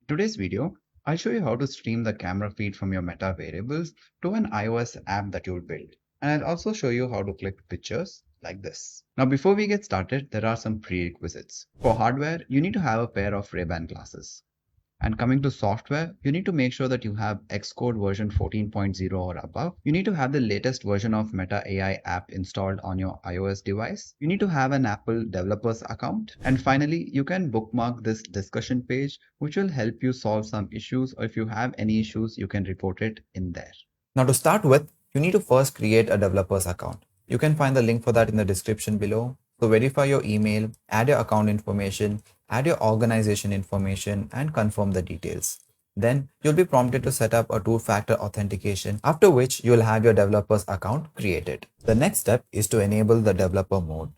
today's video, I'll show you how to stream the camera feed from your Meta Variables to an iOS app that you'll build. And I'll also show you how to click pictures like this. Now, before we get started, there are some prerequisites. For hardware, you need to have a pair of Ray-Ban glasses. And coming to software, you need to make sure that you have Xcode version 14.0 or above. You need to have the latest version of Meta AI app installed on your iOS device. You need to have an Apple developers account. And finally, you can bookmark this discussion page, which will help you solve some issues, or if you have any issues, you can report it in there. Now to start with, you need to first create a developer's account. You can find the link for that in the description below. So verify your email, add your account information, add your organization information, and confirm the details. Then you'll be prompted to set up a two-factor authentication, after which you'll have your developer's account created. The next step is to enable the developer mode.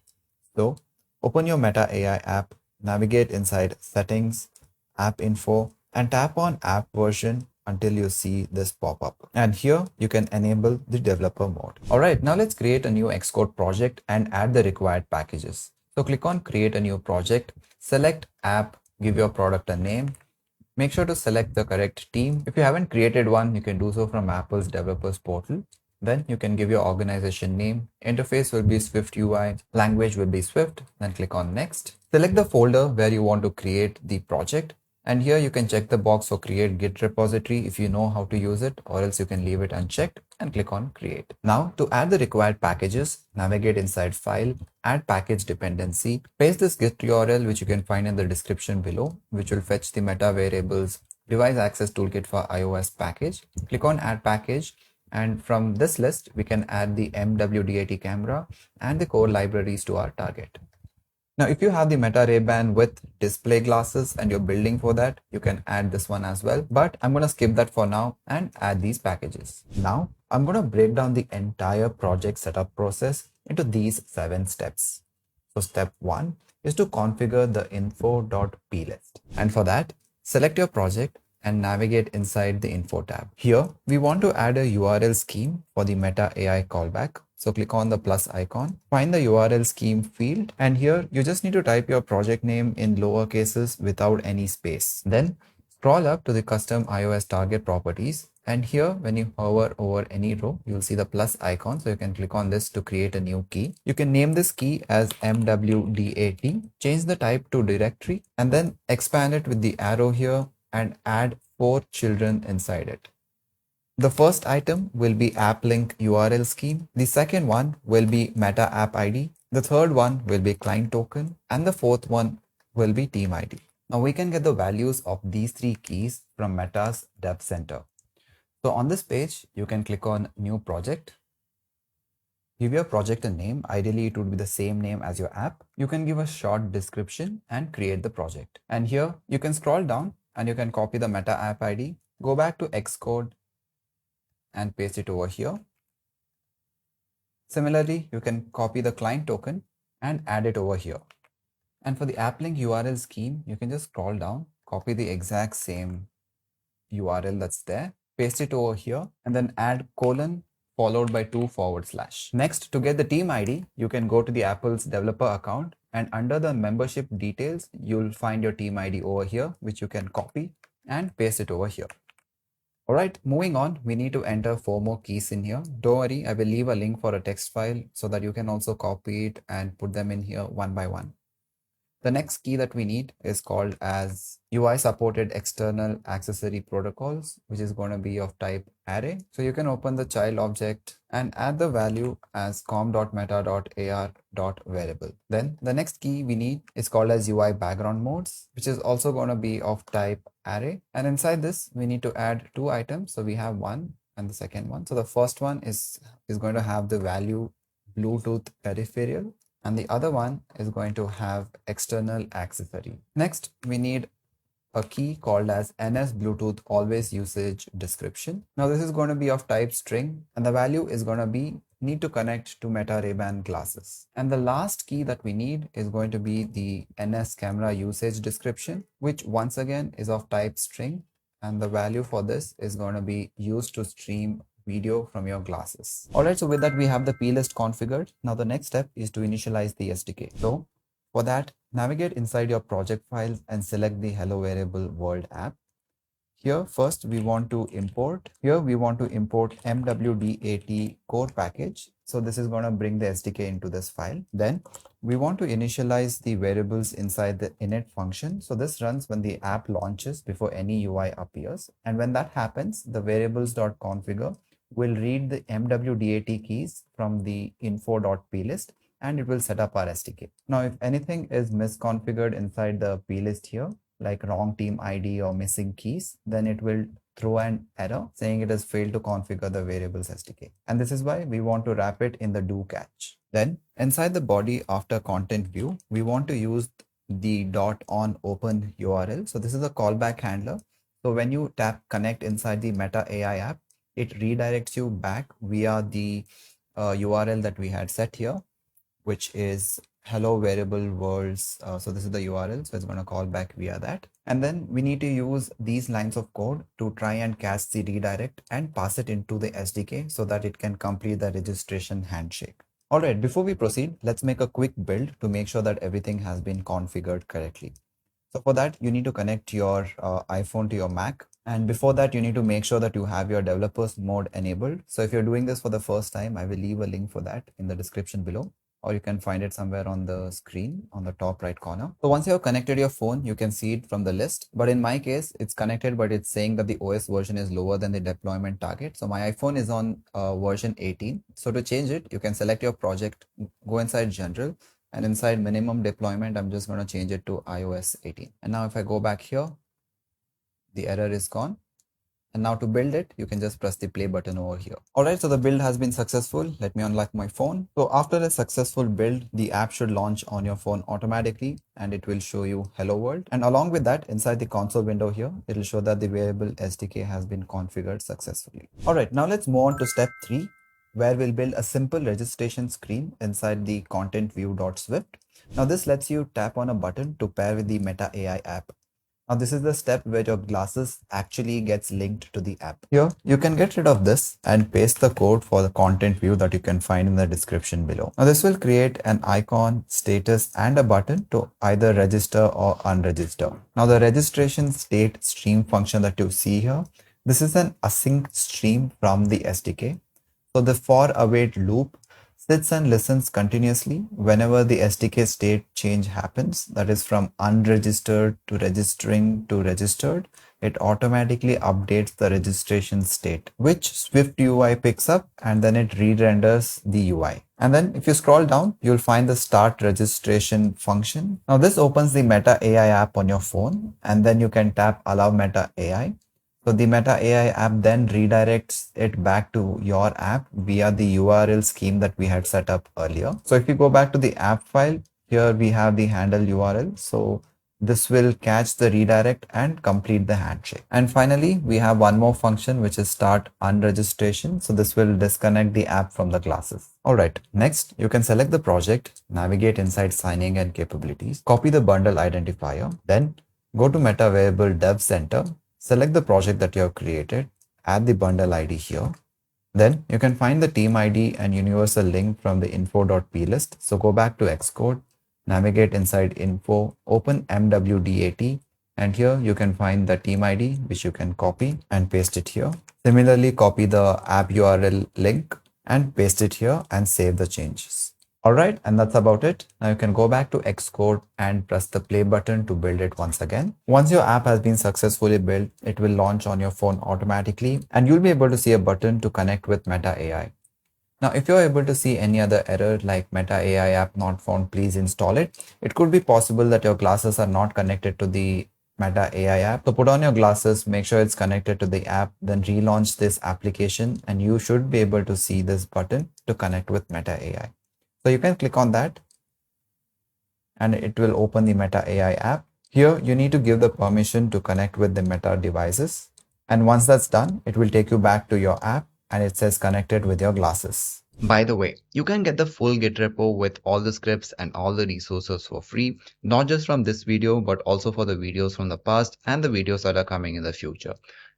So open your Meta AI app, navigate inside Settings, App Info, and tap on App Version until you see this pop up. And here you can enable the developer mode. Alright, now let's create a new Xcode project and add the required packages. So click on Create a new project, select App, give your product a name. Make sure to select the correct team. If you haven't created one, you can do so from Apple's developers portal. Then you can give your organization name. Interface will be Swift UI. Language will be Swift. Then click on Next. Select the folder where you want to create the project. And here you can check the box for create Git repository if you know how to use it, or else you can leave it unchecked and click on create. Now to add the required packages, navigate inside file, add package dependency, paste this Git URL which you can find in the description below, which will fetch the Meta Variables Device Access Toolkit for iOS package. Click on add package. And from this list, we can add the MWDAT camera and the core libraries to our target. Now, if you have the Meta Ray-Ban with display glasses and you're building for that, you can add this one as well. But I'm going to skip that for now and add these packages. Now, I'm going to break down the entire project setup process into these 7 steps. So step 1 is to configure the info.plist. And for that, select your project and navigate inside the info tab. Here, we want to add a URL scheme for the Meta AI callback. So click on the plus icon, find the URL scheme field, and here you just need to type your project name in lower cases without any space. Then scroll up to the custom iOS target properties. And here, when you hover over any row, you'll see the plus icon. So you can click on this to create a new key. You can name this key as MWDAT, change the type to directory, and then expand it with the arrow here and add 4 children inside it. The first item will be app link URL scheme. The second one will be Meta app ID. The third one will be client token. And the fourth one will be team ID. Now we can get the values of these 3 keys from Meta's Dev Center. So on this page, you can click on new project. Give your project a name. Ideally, it would be the same name as your app. You can give a short description and create the project. And here you can scroll down and you can copy the Meta app ID, go back to Xcode and paste it over here. Similarly, you can copy the client token and add it over here. And for the app link URL scheme, you can just scroll down, copy the exact same URL that's there, paste it over here, and then add colon followed by 2/. Next, to get the team ID, you can go to the Apple's developer account, and under the membership details, you'll find your team ID over here, which you can copy and paste it over here. Alright, moving on, we need to enter 4 more keys in here. Don't worry, I will leave a link for a text file so that you can also copy it and put them in here one by one. The next key that we need is called as UI supported external accessory protocols, which is going to be of type array. So you can open the child object and add the value as com.meta.ar.variable. Then the next key we need is called as UI background modes, which is also going to be of type array. And inside this, we need to add 2 items. So we have one and the second one. So the first one is going to have the value Bluetooth peripheral, and the other one is going to have external accessory. Next, we need a key called as NS Bluetooth always usage description. Now this is going to be of type string, and the value is going to be need to connect to Meta Ray-Ban glasses. And the last key that we need is going to be the NS camera usage description, which once again is of type string, and the value for this is going to be used to stream video from your glasses. Alright, so with that we have the plist configured. Now the next step is to initialize the SDK. So for that, navigate inside your project files and select the Hello Variable World app. Here, first we want to import MWDAT core package. So this is going to bring the SDK into this file. Then we want to initialize the variables inside the init function. So this runs when the app launches before any UI appears. And when that happens, the variables.configure will read the MWDAT keys from the info.plist and it will set up our SDK. Now, if anything is misconfigured inside the plist here, like wrong team ID or missing keys, then it will throw an error saying it has failed to configure the variables SDK. And this is why we want to wrap it in the do catch. Then inside the body after content view, we want to use the .on open URL. So this is a callback handler. So when you tap connect inside the Meta AI app, it redirects you back via the URL that we had set here, which is hello variable worlds. So this is the URL. So it's going to call back via that. And then we need to use these lines of code to try and catch the redirect and pass it into the SDK so that it can complete the registration handshake. All right, before we proceed, let's make a quick build to make sure that everything has been configured correctly. So for that, you need to connect your iPhone to your Mac. And before that, you need to make sure that you have your developers mode enabled. So if you're doing this for the first time, I will leave a link for that in the description below, or you can find it somewhere on the screen on the top right corner. So once you have connected your phone, you can see it from the list. But in my case, it's connected, but it's saying that the OS version is lower than the deployment target. So my iPhone is on version 18. So to change it, you can select your project, go inside general, and inside minimum deployment, I'm just going to change it to iOS 18. And now if I go back here, the error is gone. And now to build it, you can just press the play button over here. All right, so the build has been successful. Let me unlock my phone. So after a successful build, the app should launch on your phone automatically and it will show you hello world. And along with that, inside the console window here, it will show that the variable SDK has been configured successfully. All right, now let's move on to step 3, where we'll build a simple registration screen inside the content view.swift. Now this lets you tap on a button to pair with the Meta AI app. Now this is the step where your glasses actually gets linked to the app. Here you can get rid of this and paste the code for the content view that you can find in the description below. Now this will create an icon, status and a button to either register or unregister. Now the registration state stream function that you see here, this is an async stream from the SDK. So the for await loop sits and listens continuously whenever the SDK state change happens, that is from unregistered to registering to registered. It automatically updates the registration state, which Swift UI picks up and then it re-renders the UI. And then if you scroll down, you'll find the start registration function. Now this opens the Meta AI app on your phone and then you can tap allow Meta AI. So the Meta AI app then redirects it back to your app via the URL scheme that we had set up earlier. So if you go back to the app file, here we have the handle URL. So this will catch the redirect and complete the handshake. And finally, we have one more function, which is start unregistration. So this will disconnect the app from the classes. All right, next you can select the project, navigate inside signing and capabilities, copy the bundle identifier, then go to Meta Wearable Dev Center. Select the project that you have created, add the bundle ID here. Then you can find the team ID and universal link from the info.plist. So go back to Xcode, navigate inside info, open MWDAT, and here you can find the team ID, which you can copy and paste it here. Similarly, copy the app URL link and paste it here and save the changes. All right, and that's about it. Now you can go back to Xcode and press the play button to build it once again. Once your app has been successfully built, it will launch on your phone automatically and you'll be able to see a button to connect with Meta AI. Now, if you're able to see any other error like Meta AI app not found, please install it. It could be possible that your glasses are not connected to the Meta AI app. So put on your glasses, make sure it's connected to the app, then relaunch this application and you should be able to see this button to connect with Meta AI. So you can click on that and it will open the Meta AI app. Here you need to give the permission to connect with the Meta devices. And once that's done, it will take you back to your app and it says connected with your glasses. By the way, you can get the full Git repo with all the scripts and all the resources for free, not just from this video, but also for the videos from the past and the videos that are coming in the future.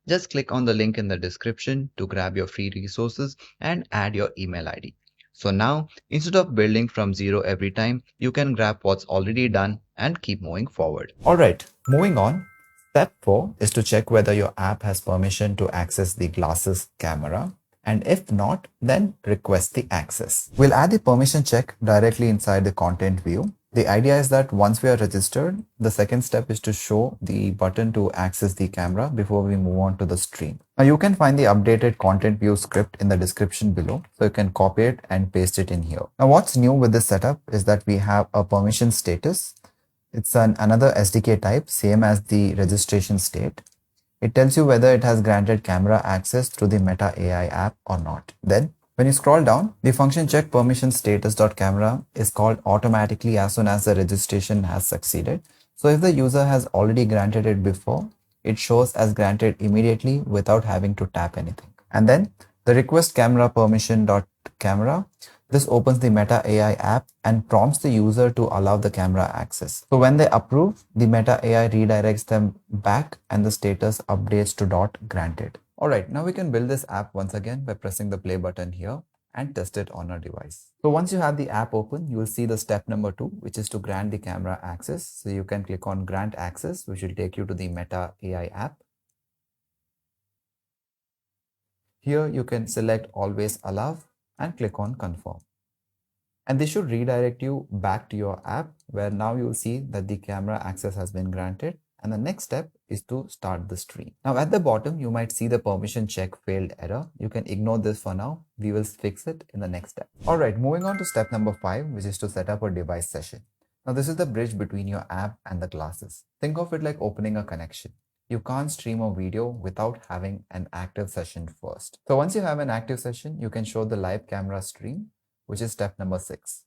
Just click on the link in the description to grab your free resources and add your email ID. So now, instead of building from zero every time, you can grab what's already done and keep moving forward. All right, moving on. Step 4 is to check whether your app has permission to access the glasses camera, and if not, then request the access. We'll add the permission check directly inside the content view. The idea is that once we are registered, the second step is to show the button to access the camera before we move on to the stream. Now you can find the updated content view script in the description below, so you can copy it and paste it in here. Now what's new with this setup is that we have a permission status. It's another SDK type, same as the registration state. It tells you whether it has granted camera access through the Meta AI app or not. Then, when you scroll down, the function check permission status.camera is called automatically as soon as the registration has succeeded. So if the user has already granted it before, it shows as granted immediately without having to tap anything. And then the request camera permission.camera, this opens the Meta AI app and prompts the user to allow the camera access. So when they approve, the Meta AI redirects them back and the status updates to .granted. Alright, now we can build this app once again by pressing the play button here and test it on our device. So once you have the app open, you will see the step number 2, which is to grant the camera access. So you can click on grant access, which will take you to the Meta AI app. Here you can select always allow and click on confirm. And this should redirect you back to your app, where now you will see that the camera access has been granted. And the next step is to start the stream. Now at the bottom, you might see the permission check failed error. You can ignore this for now. We will fix it in the next step. All right, moving on to step number 5, which is to set up a device session. Now this is the bridge between your app and the glasses. Think of it like opening a connection. You can't stream a video without having an active session first. So once you have an active session, you can show the live camera stream, which is step number 6.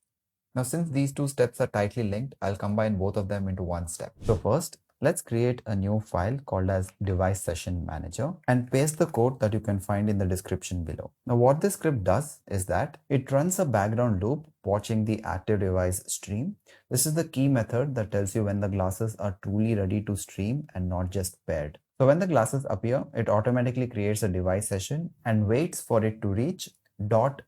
Now, since these two steps are tightly linked, I'll combine both of them into one step. So first, let's create a new file called as device session manager and paste the code that you can find in the description below. Now, what this script does is that it runs a background loop watching the active device stream. This is the key method that tells you when the glasses are truly ready to stream and not just paired. So when the glasses appear, it automatically creates a device session and waits for it to reach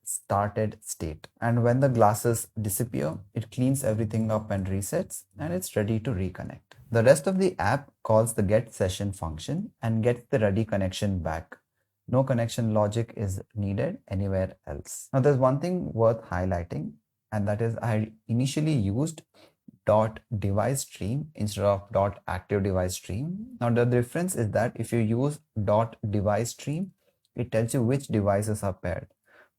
.started state, and when the glasses disappear, it cleans everything up and resets, and it's ready to reconnect. The rest of the app calls the get session function and gets the ready connection back. No connection logic is needed anywhere else. Now there's one thing worth highlighting, and that is I initially used .device stream instead of .active device stream. Now the difference is that if you use .device stream, it tells you which devices are paired.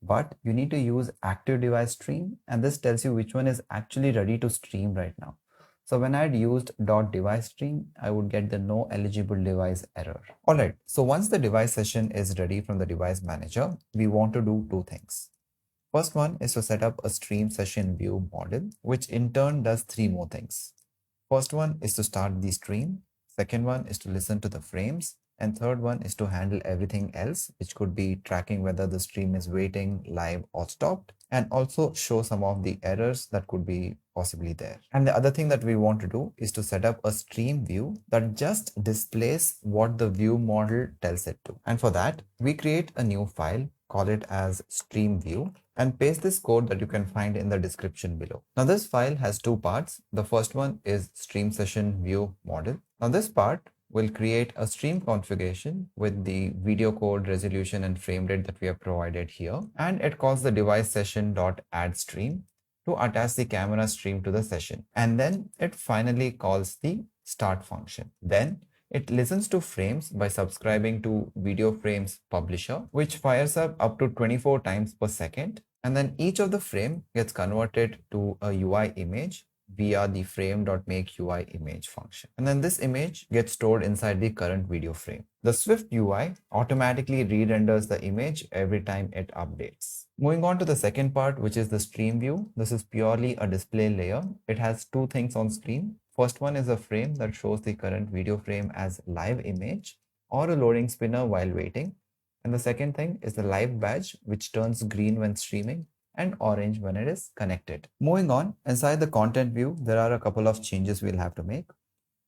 But you need to use active device stream, and this tells you which one is actually ready to stream right now. So when I had used .device stream, I would get the no eligible device error. Alright, so once the device session is ready from the device manager, we want to do two things. First one is to set up a stream session view model, which in turn does 3 more things. First one is to start the stream. Second one is to listen to the frames. And third one is to handle everything else, which could be tracking whether the stream is waiting, live or stopped, and also show some of the errors that could be possibly there. And the other thing that we want to do is to set up a stream view that just displays what the view model tells it to. And for that, we create a new file, call it as stream view, and paste this code that you can find in the description below. Now this file has 2 parts. The first one is stream session view model. Now this part will create a stream configuration with the video code, resolution, and frame rate that we have provided here. And it calls the device session.addStream to attach the camera stream to the session. And then it finally calls the start function. Then it listens to frames by subscribing to video frames publisher, which fires up to 24 times per second. And then each of the frame gets converted to a UI image via the frame.makeUI function. And then this image gets stored inside the current video frame. The Swift UI automatically re-renders the image every time it updates. Moving on to the second part, which is the stream view. This is purely a display layer. It has 2 things on screen. First one is a frame that shows the current video frame as live image or a loading spinner while waiting. And the second thing is the live badge, which turns green when streaming and orange when it is connected. Moving on, inside the content view, there are a couple of changes we'll have to make.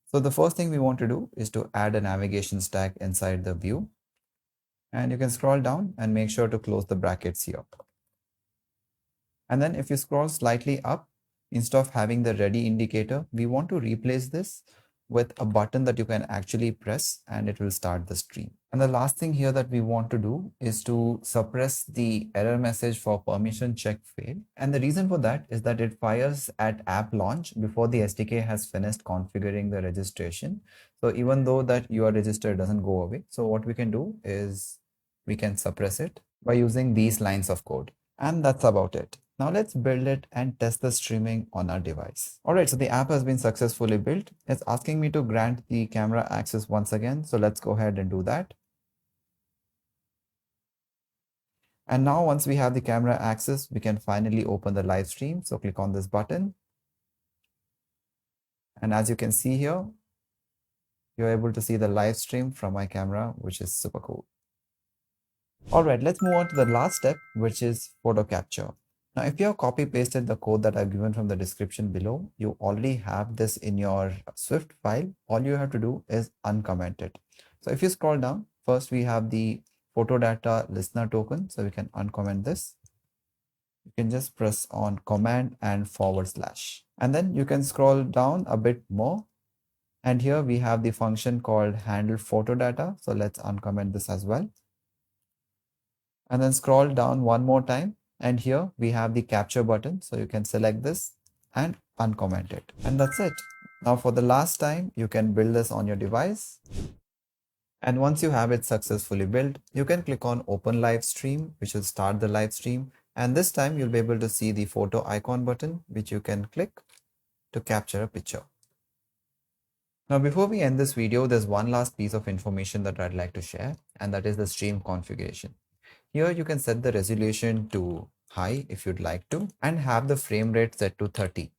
So the first thing we want to do is to add a navigation stack inside the view. And you can scroll down and make sure to close the brackets here. And then if you scroll slightly up, instead of having the ready indicator, we want to replace this with a button that you can actually press and it will start the stream. And the last thing here that we want to do is to suppress the error message for permission check failed. And the reason for that is that it fires at app launch before the SDK has finished configuring the registration. So even though that you are registered, it doesn't go away. So what we can do is we can suppress it by using these lines of code. And that's about it. Now let's build it and test the streaming on our device. All right, so the app has been successfully built. It's asking me to grant the camera access once again. So let's go ahead and do that. And now once we have the camera access, we can finally open the live stream. So click on this button. And as you can see here, you're able to see the live stream from my camera, which is super cool. All right, let's move on to the last step, which is photo capture. Now, if you have copy pasted the code that I've given from the description below, you already have this in your Swift file. All you have to do is uncomment it. So if you scroll down, first we have the photo data listener token. So we can uncomment this. You can just press on command and /. And then you can scroll down a bit more. And here we have the function called handle photo data. So let's uncomment this as well. And then scroll down one more time. And here we have the capture button. So you can select this and uncomment it. And that's it. Now for the last time, you can build this on your device. And once you have it successfully built, you can click on open live stream, which will start the live stream. And this time you'll be able to see the photo icon button, which you can click to capture a picture. Now, before we end this video, there's one last piece of information that I'd like to share, and that is the stream configuration. Here you can set the resolution to high if you'd like to, and have the frame rate set to 30.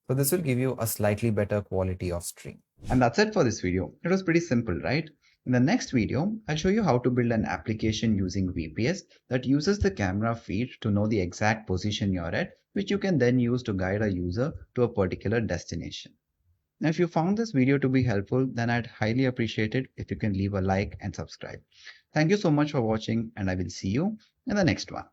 So this will give you a slightly better quality of stream. And that's it for this video. It was pretty simple, right? In the next video, I'll show you how to build an application using VPS that uses the camera feed to know the exact position you're at, which you can then use to guide a user to a particular destination. Now, if you found this video to be helpful, then I'd highly appreciate it if you can leave a like and subscribe. Thank you so much for watching, and I will see you in the next one.